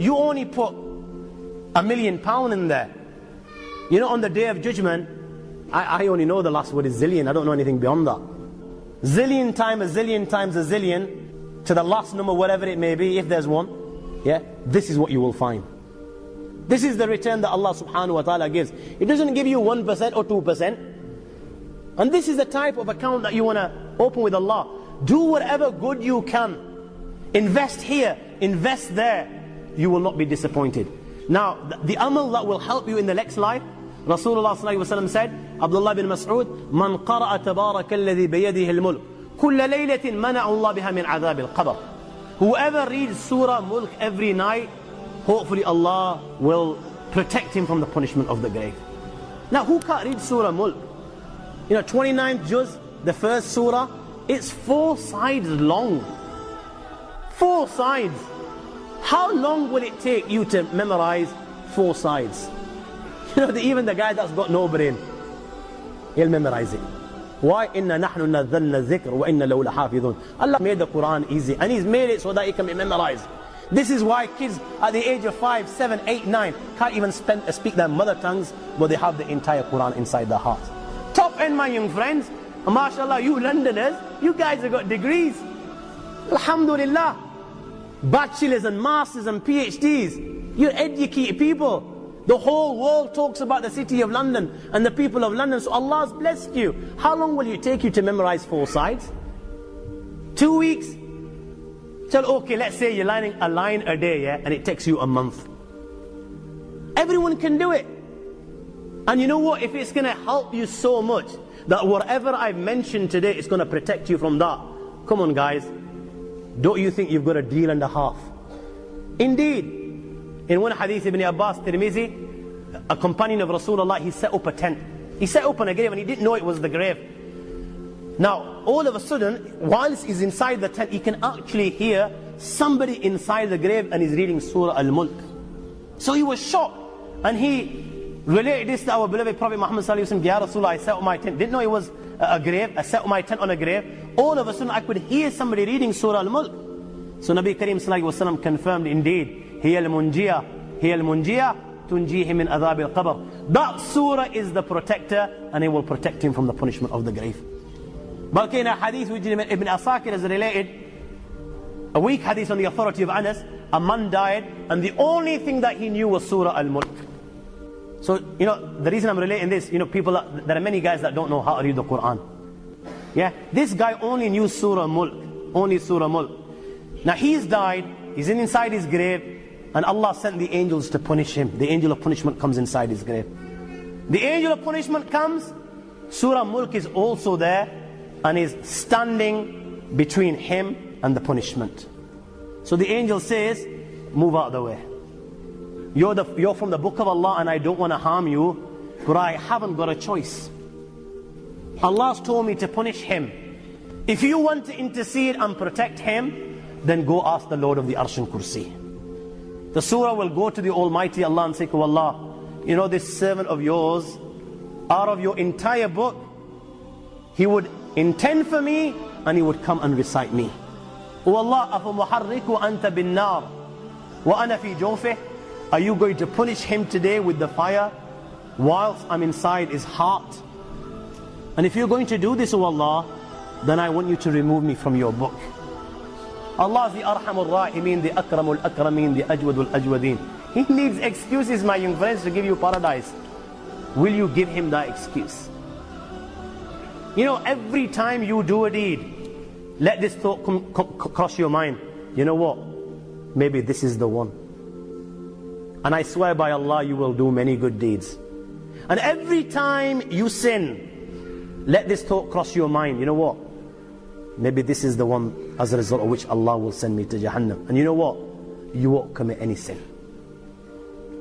you only put £1,000,000 in there. You know, on the day of judgment, I only know the last word is zillion. I don't know anything beyond that. Zillion times a zillion times a zillion, to the last number, whatever it may be, if there's one. Yeah, this is what you will find. This is the return that Allah subhanahu wa ta'ala gives. It doesn't give you 1% or 2%. And this is the type of account that you want to open with Allah. Do whatever good you can. Invest here, invest there. You will not be disappointed. Now, the amal that will help you in the next life, Rasulullah sallallahu alaihi wasallam said, Abdullah bin Mas'ud, Man qara'a tabaraka alladhi biyadihi al-mulk, kulla laylatin mana'a Allah biha min adhab al-qabr. Whoever reads Surah Mulk every night, hopefully Allah will protect him from the punishment of the grave. Now, who can't read Surah Mulk? You know, 29th juz, the first surah, it's 4 sides long. 4 sides. How long will it take you to memorize 4 sides? You know, even the guy that's got no brain, he'll memorize it. Why? إِنَّا نَحْنُ نَزَّلْنَا الذِّكْرَ وَإِنَّا لَهُ لَحَافِظُونَ. Allah made the Quran easy, and He's made it so that it can be memorized. This is why kids at the age of 5, 7, 8, 9 can't even speak their mother tongues, but they have the entire Quran inside their hearts. Top end, my young friends. And mashallah, you Londoners, you guys have got degrees. Alhamdulillah. Bachelors and masters and PhDs. You're educated people. The whole world talks about the city of London and the people of London. So Allah's blessed you. How long will it take you to memorize 4 sides? 2 weeks? So okay, let's say you're learning a line a day, yeah, and it takes you a month. Everyone can do it. And you know what? If it's going to help you so much that whatever I've mentioned today is going to protect you from that, come on guys, don't you think you've got a deal and a half? Indeed, in one hadith, Ibn Abbas Tirmizi, a companion of Rasulullah, he set up a tent. He set up on a grave and he didn't know it was the grave. Now, all of a sudden, whilst he's inside the tent, he can actually hear somebody inside the grave and he's reading Surah Al-Mulk. So he was shocked, and he related this to our beloved Prophet Muhammad sallallahu alaihi wasallam. Ya Rasulullah, I set up my tent. Didn't know it was a grave. I set up my tent on a grave. All of a sudden, I could hear somebody reading Surah Al-Mulk. So Nabi Kareem sallallahu alaihi wasallam confirmed, indeed, Hiya al-munjiyah, tunjihi min adhab al-qabr. That surah is the protector, and it will protect him from the punishment of the grave. But in a hadith which Ibn Asakir has related, a weak hadith on the authority of Anas, a man died, and the only thing that he knew was Surah Al-Mulk. So, you know, the reason I'm relating this, you know, there are many guys that don't know how to read the Quran. Yeah, this guy only knew Surah Mulk, only Surah Mulk. Now he's died, he's inside his grave, and Allah sent the angels to punish him. The angel of punishment comes inside his grave. The angel of punishment comes, Surah Mulk is also there, and is standing between him and the punishment. So the angel says, move out of the way. You're from the book of Allah, and I don't want to harm you, but I haven't got a choice. Allah's told me to punish him. If you want to intercede and protect him, then go ask the Lord of the Arsh and Kursi. The surah will go to the Almighty Allah and say, oh Allah, you know, this servant of yours, out of your entire book, he would intend for me, and he would come and recite me. Oh Allah, أَفَمُحَرِّكُ أَنْتَ بِالنَّارِ وَأَنَا فِي جَوْفِهِ. Are you going to punish him today with the fire whilst I'm inside his heart? And if you're going to do this, oh Allah, then I want you to remove me from your book. Allah is the Arhamul Rahimeen, the Akramul Akrameen, the Ajwadul Ajwadeen. He needs excuses, my young friends, to give you paradise. Will you give him that excuse? You know, every time you do a deed, let this thought cross your mind. You know what? Maybe this is the one. And I swear by Allah, you will do many good deeds. And every time you sin, let this thought cross your mind. You know what? Maybe this is the one, as a result of which Allah will send me to Jahannam. And you know what? You won't commit any sin.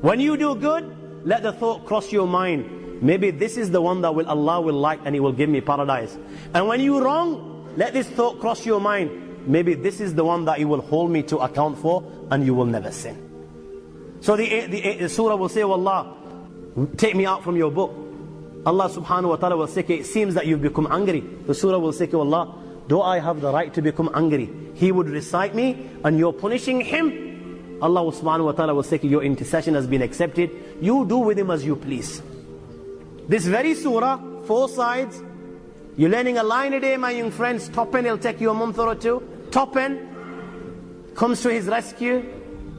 When you do good, let the thought cross your mind. Maybe this is the one that Allah will like, and He will give me paradise. And when you wrong, let this thought cross your mind. Maybe this is the one that He will hold me to account for, and you will never sin. So the surah will say, oh Allah, take me out from your book. Allah subhanahu wa ta'ala will say, it seems that you've become angry. The surah will say, oh Allah, do I have the right to become angry? He would recite me, and you're punishing him. Allah subhanahu wa ta'ala will say, your intercession has been accepted. You do with him as you please. This very surah, 4 sides. You're learning a line a day, my young friends. Top end, it'll take you a month or two. Top end comes to his rescue,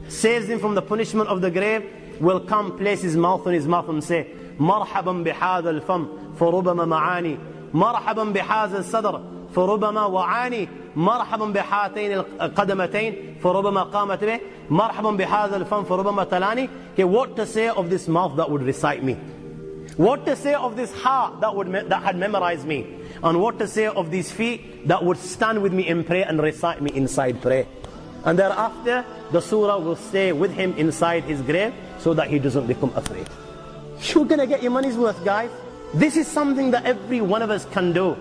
saves him from the punishment of the grave, will come, place his mouth on his mouth and say, مرحبا بهذا الفم فربما معاني مرحبا بهذا الصدر فربما وعاني مرحبا بهاتين القدمتين فربما قامت به مرحبا بهذا الفم فربما تلاني. Okay, what to say of this mouth that would recite me? What to say of this heart that had memorized me? And what to say of these feet that would stand with me in prayer and recite me inside prayer? And thereafter, the surah will stay with him inside his grave so that he doesn't become afraid. You're going to get your money's worth, guys. This is something that every one of us can do.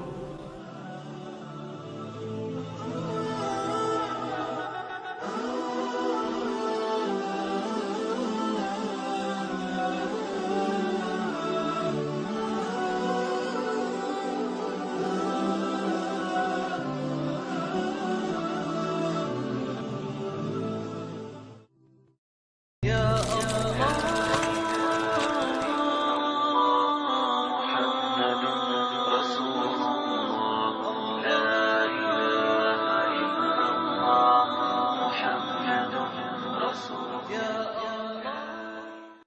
Yeah.